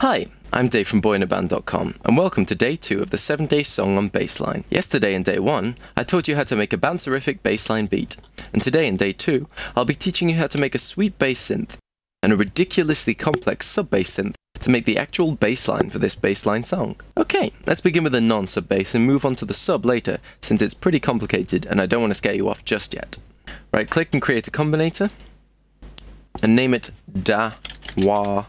Hi, I'm Dave from boyinaband.com, and welcome to day 2 of the 7-day song on Bassline. Yesterday in day 1, I taught you how to make a bouncerific bassline beat, and today in day 2, I'll be teaching you how to make a sweet bass synth, and a ridiculously complex sub-bass synth to make the actual bassline for this bassline song. Okay, let's begin with a non-sub-bass and move on to the sub later, since it's pretty complicated and I don't want to scare you off just yet. Right click and create a combinator, and name it da wah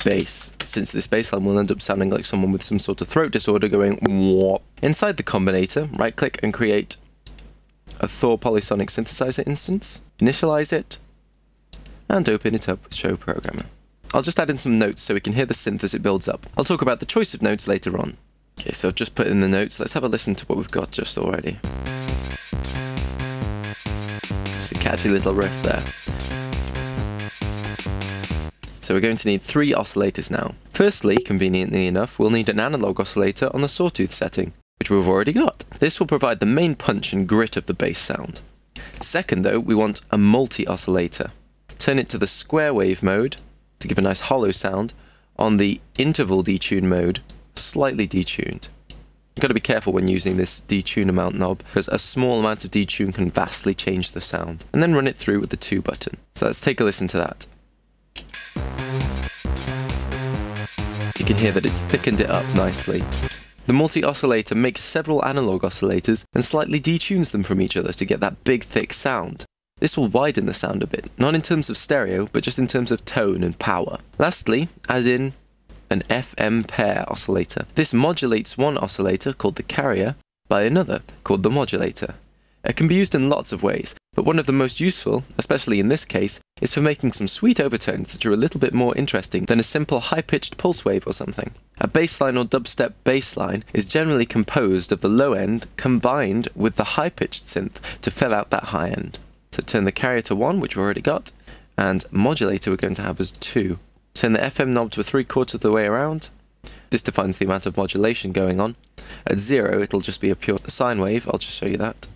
bass, since this bassline will end up sounding like someone with some sort of throat disorder going whoop. Inside the combinator, right click and create a Thor polysonic synthesizer instance, initialize it, and open it up with Show Programmer. I'll just add in some notes so we can hear the synth as it builds up. I'll talk about the choice of notes later on. Okay, so I've just put in the notes. Let's have a listen to what we've got just already. Just a catchy little riff there. So we're going to need 3 oscillators now. Firstly, conveniently enough, we'll need an analog oscillator on the sawtooth setting, which we've already got. This will provide the main punch and grit of the bass sound. Second though, we want a multi-oscillator. Turn it to the square wave mode to give a nice hollow sound. On the interval detune mode, slightly detuned. You've got to be careful when using this detune amount knob, because a small amount of detune can vastly change the sound. And then run it through with the 2 button. So let's take a listen to that. You can hear that it's thickened it up nicely. The multi-oscillator makes several analog oscillators and slightly detunes them from each other to get that big thick sound. This will widen the sound a bit, not in terms of stereo, but just in terms of tone and power. Lastly, add in an FM pair oscillator. This modulates one oscillator, called the carrier, by another, called the modulator. It can be used in lots of ways, but one of the most useful, especially in this case, is for making some sweet overtones that are a little bit more interesting than a simple high-pitched pulse wave or something. A bassline or dubstep bassline is generally composed of the low end combined with the high-pitched synth to fill out that high end. So turn the carrier to 1, which we already got, and modulator we're going to have as 2. Turn the FM knob to 3/4 of the way around. This defines the amount of modulation going on. At 0, it'll just be a pure sine wave. I'll just show you that.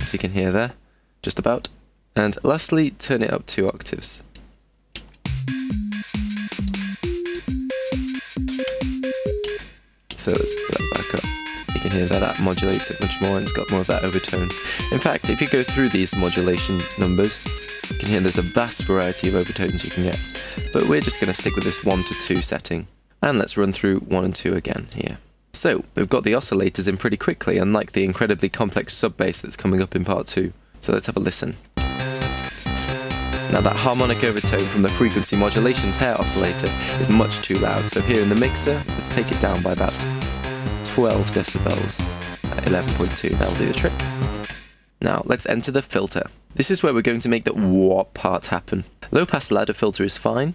As you can hear there, just about. And lastly, turn it up 2 octaves. So let's put that back up. You can hear that modulates it much more and it's got more of that overtone. In fact, if you go through these modulation numbers, you can hear there's a vast variety of overtones you can get. But we're just going to stick with this 1 to 2 setting. And let's run through 1 and 2 again here. So, we've got the oscillators in pretty quickly, unlike the incredibly complex sub-bass that's coming up in part 2. So let's have a listen. Now that harmonic overtone from the frequency modulation pair oscillator is much too loud, so here in the mixer, let's take it down by about 12 decibels at 11.2, that'll do the trick. Now, let's enter the filter. This is where we're going to make the whoop part happen. Low pass ladder filter is fine.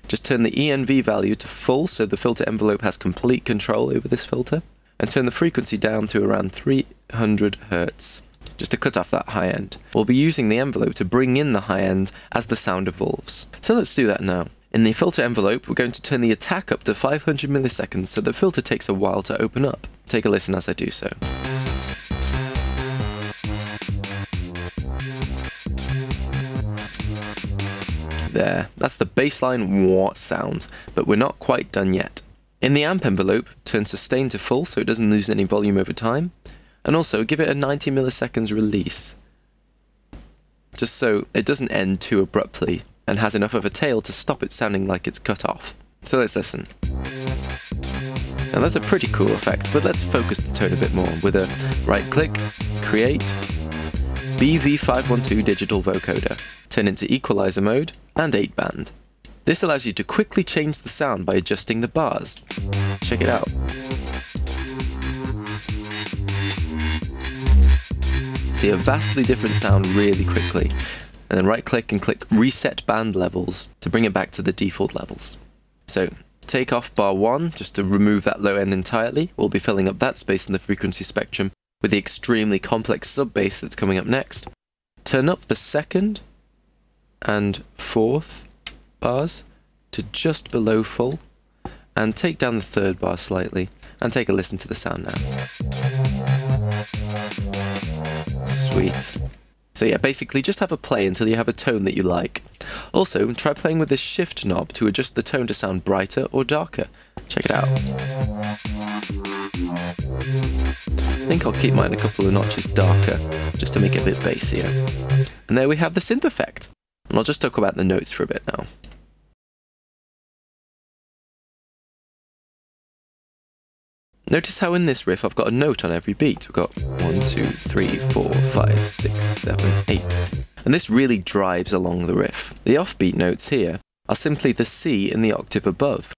Just turn the ENV value to full so the filter envelope has complete control over this filter, and turn the frequency down to around 300 Hz, just to cut off that high end. We'll be using the envelope to bring in the high end as the sound evolves. So let's do that now. In the filter envelope, we're going to turn the attack up to 500 milliseconds so the filter takes a while to open up. Take a listen as I do so. There, that's the bassline wah sound, but we're not quite done yet. In the amp envelope, turn sustain to full so it doesn't lose any volume over time, and also give it a 90 milliseconds release, just so it doesn't end too abruptly and has enough of a tail to stop it sounding like it's cut off. So let's listen. Now that's a pretty cool effect, but let's focus the tone a bit more with a right click, create, BV512 digital vocoder. Turn into equalizer mode and 8-band. This allows you to quickly change the sound by adjusting the bars. Check it out. See a vastly different sound really quickly. And then right click and click reset band levels to bring it back to the default levels. So take off bar 1 just to remove that low end entirely. We'll be filling up that space in the frequency spectrum with the extremely complex sub-bass that's coming up next. Turn up the 2nd and 4th bars to just below full, and take down the 3rd bar slightly, and take a listen to the sound now. Sweet. So yeah, basically just have a play until you have a tone that you like. Also, try playing with this shift knob to adjust the tone to sound brighter or darker. Check it out. I think I'll keep mine a couple of notches darker, just to make it a bit bassier. And there we have the synth effect. And I'll just talk about the notes for a bit now. Notice how in this riff I've got a note on every beat. We've got 1, 2, 3, 4, 5, 6, 7, 8. And this really drives along the riff. The offbeat notes here are simply the C in the octave above.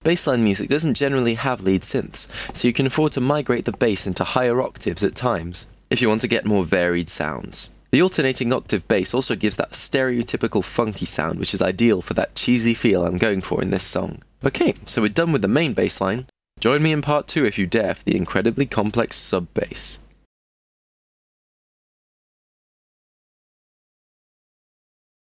Bassline music doesn't generally have lead synths, so you can afford to migrate the bass into higher octaves at times, if you want to get more varied sounds. The alternating octave bass also gives that stereotypical funky sound, which is ideal for that cheesy feel I'm going for in this song. Okay, so we're done with the main bass line. Join me in part 2 if you dare for the incredibly complex sub-bass.